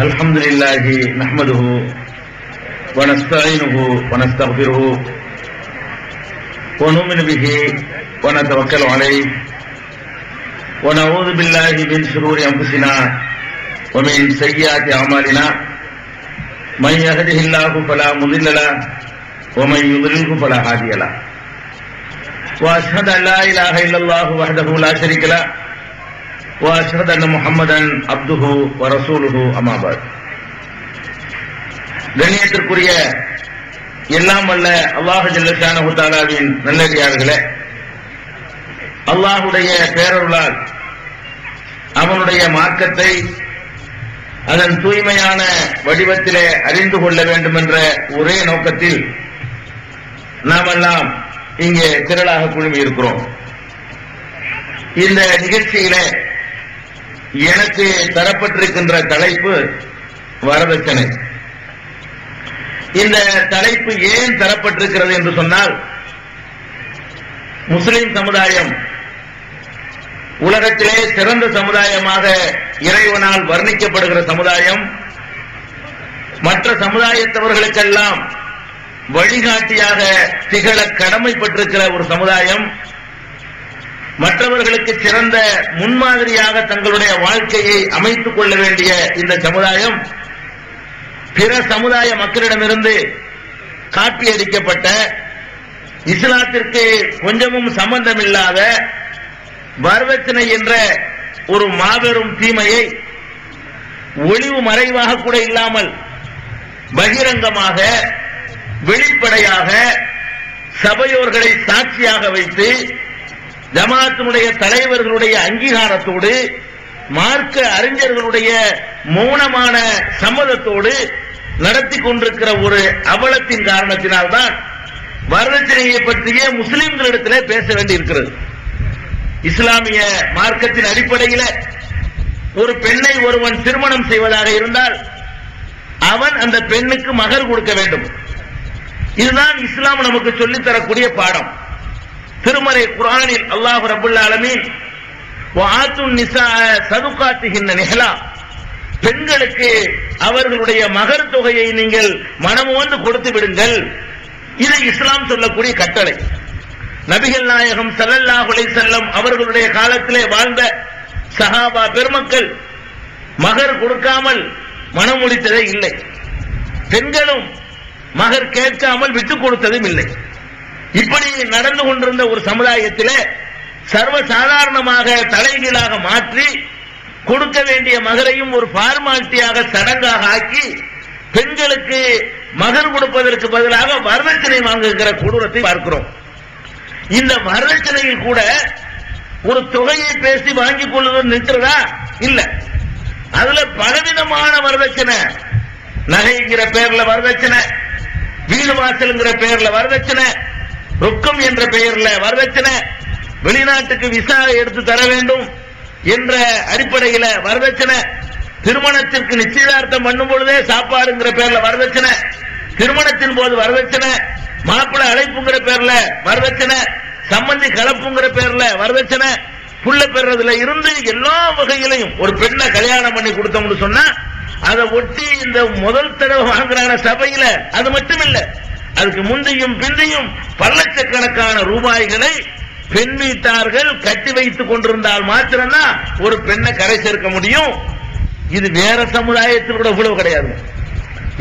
அல்ஹம்துலில்லாஹி நஹ்மதுஹு வ நஸ்தஈனுஹு வ நஸ்தக்ஃபிருஹு வ நுமினு பிஹி வ நதவக்கலு அலைஹி வ நஊது பில்லாஹி மின் ஷுரூரி அன்ஃபுஸினா வ மின் ஸய்யிஆத்தி அமாலினா மன் யஹ்திஹில்லாஹு ஃபலா முதில்ல லஹு வ மன் யுضللஹு ஃபலா ஹாதிய லஹு வ அஷ்ஹது அன் லா இலாஹ இல்லல்லாஹு வஹ்தஹு லா ஷரீக லஹு وأشهد أن محمدا عبده ورسوله أما بعد. கண்ணியத்திற்குரிய எல்லாம் வல்ல அல்லாஹ் ஜல்ல ஷானஹு தஆலாவின் நல்லடியார்களே, அல்லாஹ்வுடைய பேரருளால் அவனுடைய மார்க்கத்தை அதன் தூய்மையான வடிவத்திலே அறிந்து கொள்ள வேண்டும் என்ற ஒரே நோக்கத்தில் நாமெல்லாம் இங்கே திரளாக குழுமி இருக்கிறோம். இந்த நிகழ்ச்சியிலே எனக்கு தரப்பட்டிருக்கின்ற தலைப்பு வரதட்சணை. இந்த தலைப்பு ஏன் தரப்பட்டிருக்கிறது என்று சொன்னால், முஸ்லிம் சமுதாயம் உலகத்திலே சிறந்த சமுதாயமாக இறைவனால் வர்ணிக்கப்படுகிற சமுதாயம், மற்ற சமுதாயத்தவர்களுக்கெல்லாம் வழிகாட்டியாக திகழ கடமைப்பட்டிருக்கிற ஒரு சமுதாயம், மற்றவர்களுக்கு சிறந்த முன்மாதிரியாக தங்களுடைய வாழ்க்கையை அமைத்துக் கொள்ள வேண்டிய இந்த சமுதாயம் பிற சமுதாய மக்களிடமிருந்து காப்பியடிக்கப்பட்ட, இஸ்லாத்திற்கு கொஞ்சமும் சம்பந்தமில்லாத வரதட்சணை என்ற ஒரு மாபெரும் தீமையை ஒளிவு மறைவாக கூட இல்லாமல் பகிரங்கமாக வெளிப்படையாக சபையோர்களை சாட்சியாக வைத்து ஜமாத்தினுடைய தலைவர்களுடைய அங்கீகாரத்தோடு மார்க்க அறிஞர்களுடைய மௌனமான சம்மதத்தோடு நடத்தி கொண்டிருக்கிற ஒரு அவலத்தின் காரணத்தினால்தான் வரதட்சணையை பற்றிய முஸ்லிம்களிடத்திலே பேச வேண்டியிருக்கிறது. இஸ்லாமிய மார்க்கத்தின் அடிப்படையில் ஒரு பெண்ணை ஒருவன் திருமணம் செய்வதாக இருந்தால் அவன் அந்த பெண்ணுக்கு மகர் கொடுக்க வேண்டும். இதுதான் இஸ்லாம் நமக்கு சொல்லித்தரக்கூடிய பாடம். திருமறை குர்ஆனில் அல்லாஹ் ரப்பல் ஆலமீன் வஆத்துன் நிஸாஅ ஸதுகாத்திஹின்ன நிஹ்லா, பெண்களுக்கு அவர்களுடைய மகர் தொகையை நீங்கள் மனமுவந்து கொடுத்து விடுங்கள். இது இஸ்லாம் சொல்லக்கூடிய கட்டளை. நபிகள் நாயகம் ஸல்லல்லாஹு அலைஹி வஸல்லம் அவர்களுடைய காலத்திலே வாழ்ந்த சஹாபா பெருமக்கள் மகர் கொடுக்காமல் மனம் முடித்ததே இல்லை. பெண்களும் மகர் கேட்காமல் விட்டுக் கொடுத்ததும் இல்லை. இப்படி நடந்து கொண்டிருந்த ஒரு சமுதாயத்திலே சர்வசாதாரணமாக தலைகீழாக மாற்றி கொடுக்க வேண்டிய மகரையும் ஒரு ஃபார்மாலிட்டியாக சடங்காக ஆக்கி பெண்களுக்கு மகர் கொடுப்பதற்கு பதிலாக வரதட்சணை வாங்குகிற கொடூரத்தை பார்க்கிறோம். இந்த வரதட்சணையில் கூட ஒரு தொகையை பேசி வாங்கிக் கொள்வது நிற்கிறதா? இல்ல. அதுல பலவிதமான வரதட்சணை, நகைங்கிற பெயர்ல வரதட்சணை, வீடு வாசல்ங்கிற பெயர்ல வரதட்சணை, ரொக்கம் என்ற பெயர்ல வரதட்சணை, வெளிநாட்டுக்கு விசா எடுத்து தர வேண்டும் என்ற அடிப்படையில் வரதட்சணை, திருமணத்திற்கு நிச்சயதார்த்தம் பண்ணும் பொழுதே சாப்பாடுங்கிற பெயர்ல வரதட்சணை, திருமணத்தின் போது வரதட்சணை, மாப்பிள்ளை அழைப்புங்கிற பெயர்ல வரதட்சணை, சம்பந்தி கலப்புங்கிற பெயர்ல வரதட்சணை, புள்ள பெறதுல இருந்து எல்லா வகையிலையும் ஒரு பெண்ணை கல்யாணம் பண்ணி கொடுத்தோம்னு சொன்னா அதை ஒட்டி இந்த முதல் தடவை வாங்குறான சபையில அது மட்டும் இல்ல, அதுக்கு முந்தையும் பிந்தையும் பல லட்சக்கணக்கான ரூபாய்களை பெண் வீட்டார்கள் கட்டி வைத்துக் கொண்டிருந்தால் மாத்திரம்தான் ஒரு பெண்ணை கரை சேர்க்க முடியும். இது வேற சமுதாயத்தில் கூட இவ்வளவு கிடையாது.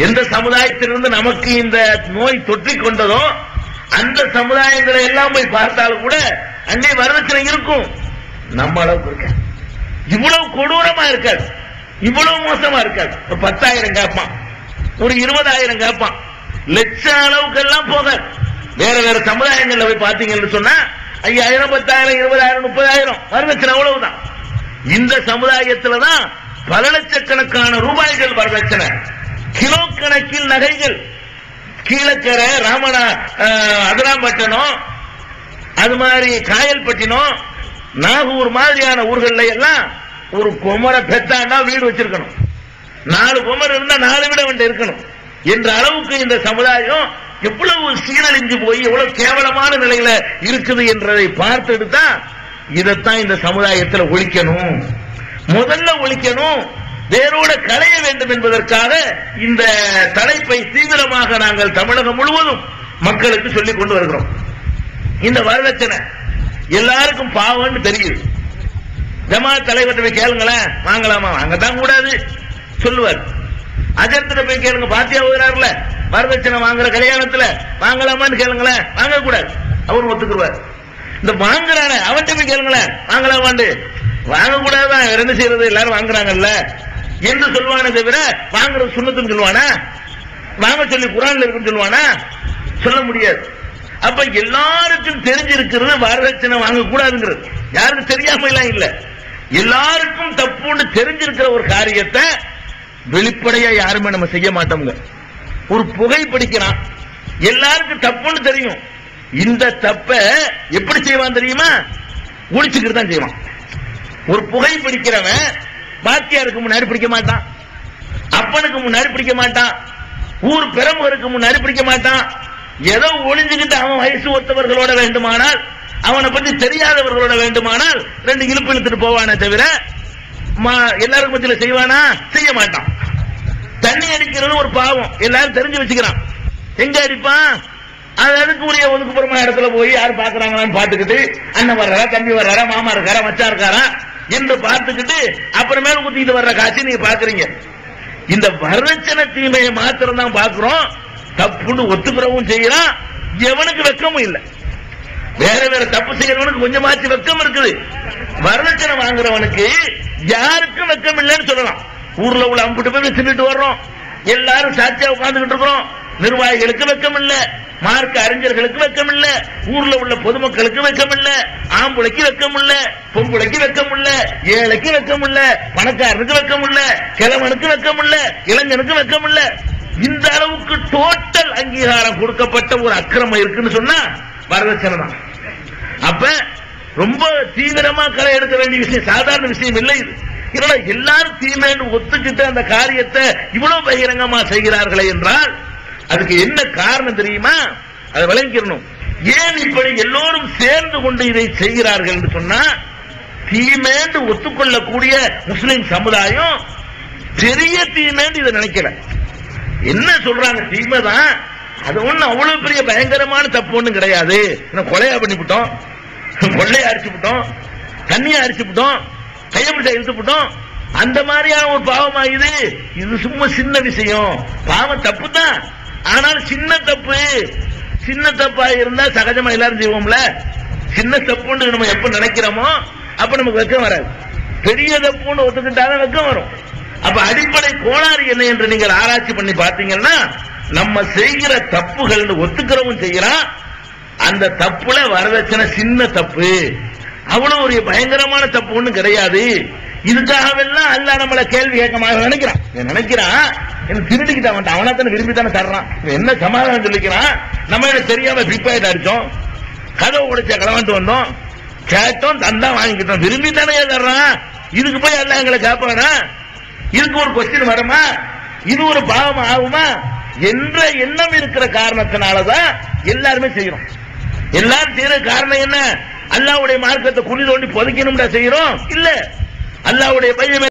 எந்த சமுதாயத்திலிருந்து நமக்கு இந்த நோய் தொற்றிக் கொண்டதோ அந்த சமுதாயங்களை எல்லாம் போய் பார்த்தாலும் கூட அங்கே வரதட்சணை இருக்கும். நம்ம அளவுக்கு இருக்க இவ்வளவு கொடூரமா இருக்காது, இவ்வளவு மோசமா இருக்காது. 10,000 கேட்பான், ஒரு 20,000 கேட்பான், லட்ச அளவுக்கு எல்லாம் போக. வேற வேற சமுதாயங்கள்ல போய் பாத்தீங்கன்னு சொன்னா 5,000, 10,000, 20,000, 30,000 வரதட்சணை அவ்வளவுதான். இந்த சமுதாயத்துலதான் பல லட்சக்கணக்கான ரூபாய்கள் வரதட்சணை, கிலோ கணக்கில் நகைகள். கீழக்கரை, ராமனா, அதிராம்பட்டினம், அது மாதிரி காயல்பட்டினம், நாகூர் மாதிரியான ஊர்கள்ல எல்லாம் ஒரு குமரை பெத்தாண்டா வீடு வச்சிருக்கணும், 4 குமர் இருந்தா 4 வீடு வந்து இருக்கணும் என்ற அளவுக்கு இந்த சமுதாயம் எவ்வளவு சீரழிஞ்சு போய் எவ்வளவு கேவலமான நிலையில இருக்குது என்றதை பார்த்துட்டு தான் இதைத்தான் இந்த சமுதாயத்தில் ஒழிக்கணும். முதல்ல ஒழிக்கணும், வேரோட களைய வேண்டும் என்பதற்காக இந்த தலைப்பை தீவிரமாக நாங்கள் தமிழகம் முழுவதும் மக்களுக்கு சொல்லிக் கொண்டு வருகிறோம். இந்த வரதட்சணை எல்லாருக்கும் பாவம்னு தெரியுது. ஜமாத் தலைவர்கிட்ட போய் கேளுங்களேன், வாங்கலாமா? வாங்கத்தான் கூடாது சொல்லுவார். அஜர்த்திட்ட போய் கேளுங்க, பாத்தியா போகிறார்ல வரதட்சணை வாங்குற கல்யாணத்துல, வாங்கலாமான்னு கேளுங்களேன், வாங்க கூடாது, அவரும் ஒத்துக்குருவார். இந்த வாங்குறான அவன்கிட்ட போய் கேளுங்களேன், வாங்கலாமான்னு, வாங்க கூடாதுதான், என்ன செய்யறது, எல்லாரும் வாங்குறாங்கல்ல என்று சொல்லுவானே தவிர வாங்குறது சுன்னத்துன்னு சொல்லுவானா? வாங்க சொல்லி குர்ஆன்ல இருக்குன்னு சொல்லுவானா? சொல்ல முடியாது. அப்ப எல்லாருக்கும் தெரிஞ்சிருக்கிறது வரதட்சணை வாங்க கூடாதுங்கிறது. யாருக்கும் தெரியாம எல்லாம் இல்ல, எல்லாருக்கும் தப்புன்னு தெரிஞ்சிருக்கிற ஒரு காரியத்தை வெளிப்படையா யாருமே நம்ம செய்ய மாட்டோம்ங்க. ஒரு புகை பிடிக்கிறான், எல்லாருக்கும் தப்புன்னு தெரியும். இந்த தப்ப எப்படி செய்வான் தெரியுமா? ஒழிச்சுக்கிட்டு தான் செய்வான். ஒரு புகை பிடிக்கிறவன் பாத்தியாருக்கு முன்னாடி பிடிக்க மாட்டான், அப்பனுக்கு முன்னாடி பிடிக்க மாட்டான், ஊர் பிரமுகருக்கு முன்னாடி பிடிக்க மாட்டான். ஏதோ ஒளிஞ்சுக்கிட்டு அவன் வயசு ஒத்தவர்களோட வேண்டுமானால், அவனை பத்தி தெரியாதவர்களோட வேண்டுமானால் ரெண்டு இழுப்பு இழுத்துட்டு போவானே தவிர எல்லாரும் பத்தியில செய்வானா? செய்ய மாட்டான். தண்ணி அடிக்கிறது ஒரு பாவம், எல்லாரும் தெரிஞ்சு வச்சுக்கிறான். எங்க அடிப்பான்? அதுக்கு உரிய ஒதுக்குப்புறமா இடத்துல போய் யாரு பாக்குறாங்களான்னு பாத்துக்கிட்டு, அண்ணன் வர்றாரா, தம்பி வர்றாரா, மாமா இருக்காரா, மச்சா இருக்காரா என்று பார்த்துக்கிட்டு அப்புறமேல குத்திக்கிட்டு வர்ற காட்சி நீங்க பாக்குறீங்க. இந்த வரதட்சணை தீமையை மாத்திரம் தான் பாக்குறோம். தப்புன்னு ஒத்துக்கிறவும் செய்யறான், எவனுக்கு வெக்கமும் இல்லை. வேற வேற தப்பு செய்யறவனுக்கு கொஞ்சமாச்சு வெக்கம் இருக்குது. வரதட்சணை வாங்குறவனுக்கு யாருக்கும் வெக்கம் இல்லைன்னு சொல்லலாம். ஊர்ல உள்ள அம்பிட்டு போய் தின்னுட்டு வர்றோம், எல்லாரும் சாட்சியா உட்கார்ந்துகிட்டு இருக்கிறோம். நிர்வாகிகளுக்கு வெக்கம் இல்ல, மார்க்க அறிஞர்களுக்கு வெக்கம் இல்ல, ஊர்ல உள்ள பொதுமக்களுக்கு வெக்கம் இல்ல, ஆம்புளைக்கு வெக்கம் இல்ல, பொம்புளைக்கு வெக்கம் இல்ல, ஏழைக்கு வெக்கம் இல்ல, பணக்காரனுக்கு வெக்கம் இல்ல, கிழவனுக்கு வெக்கம் இல்ல, இளைஞனுக்கு வெக்கம் இல்ல. இந்த அளவுக்கு டோட்டல் அங்கீகாரம் கொடுக்கப்பட்ட ஒரு அக்கிரமம் இருக்குன்னு சொன்னா வரதட்சணை தான். அப்ப ரொம்ப தீவிரமா களை எடுக்க வேண்டிய விஷயம், சாதாரண விஷயம் இல்லை இது. எல்லாரும் தீமைன்னு ஒத்துக்கிட்டு அந்த காரியத்தை இவ்வளவு பகிரங்கமா செய்கிறார்களே என்றால் அதுக்கு என்ன காரணம் தெரியுமா? அதை விளங்கிக்கணும். ஏன் இப்படி எல்லோரும் சேர்ந்து கொண்டு இதை செய்கிறார்கள் என்று சொன்னா, தீமேண்டு ஒத்துக்கொள்ளக்கூடிய முஸ்லிம் சமுதாயம் பெரிய தீமேண்டு இதை நினைக்கல. என்ன சொல்றாங்க? தீமைதான், அது ஒண்ணு அவ்வளவு பெரிய பயங்கரமான தப்பு ஒண்ணும் கிடையாது. கொலையா பண்ணிவிட்டோம், கொள்ளையா அரிச்சுவிட்டோம், தண்ணியா அரிச்சுவிட்டோம், கையப்பிடிச்சா இழுத்துவிட்டோம், அந்த மாதிரியான ஒரு பாவமா இது? இது சும்மா சின்ன விஷயம், பாவம் தப்பு தான், ஆனால் சின்ன தப்பு. சின்ன தப்பா இருந்தா சகஜமா எல்லாரும் செய்வோம்ல. சின்ன தப்புன்னு நம்ம எப்ப நினைக்கிறோமோ அப்ப நமக்கு வெக்கம் வராது. பெரிய தப்புன்னு ஒத்துக்கிட்டாலும் வெக்கம் வரும். அப்ப அடிப்படை கோளாறு என்ன என்று நீங்கள் ஆராய்ச்சி பண்ணி பார்த்தீங்கன்னா, நம்ம செய்கிற தப்புகள் ஒத்துக்கிறவும் செய்யறான். அந்த தப்புல வரதட்சணை சின்ன தப்பு, அவ்வளவு ஒரு பயங்கரமான தப்பு ஒண்ணும் கிடையாது. இதுக்காகவெல்லாம் அல்ல நம்மள கேள்வி கேட்க நினைக்கிறான். திருடிக்கிட்ட அவன் அவனா தானே விரும்பி தானே தர்றான். என்ன சமாதானம் சொல்லிக்கிறான்? நம்ம என்ன தெரியாம பிக்பாக்கெட் அடிச்சோம், கதவை உடைச்ச கிளம்பிட்டு வந்தோம், கேட்டோம், தந்தா வாங்கிக்கிட்டோம், விரும்பி தானே தர்றான். இதுக்கு போய் எல்லாம் எங்களை கேட்பானா? இதுக்கு ஒரு கொஸ்டின் வருமா? இது ஒரு பாவம் ஆகுமா என்ற எண்ணம் இருக்கிற காரணத்தினாலதான் எல்லாருமே செய்யறோம். எல்லாரும் செய்யற காரணம் என்ன? அல்லாஹ்வுடைய மார்க்கத்தை குழி தோண்டி புதைக்கணும்டா செய்யறோம் இல்ல. அல்லாஹ்வுடைய பையன்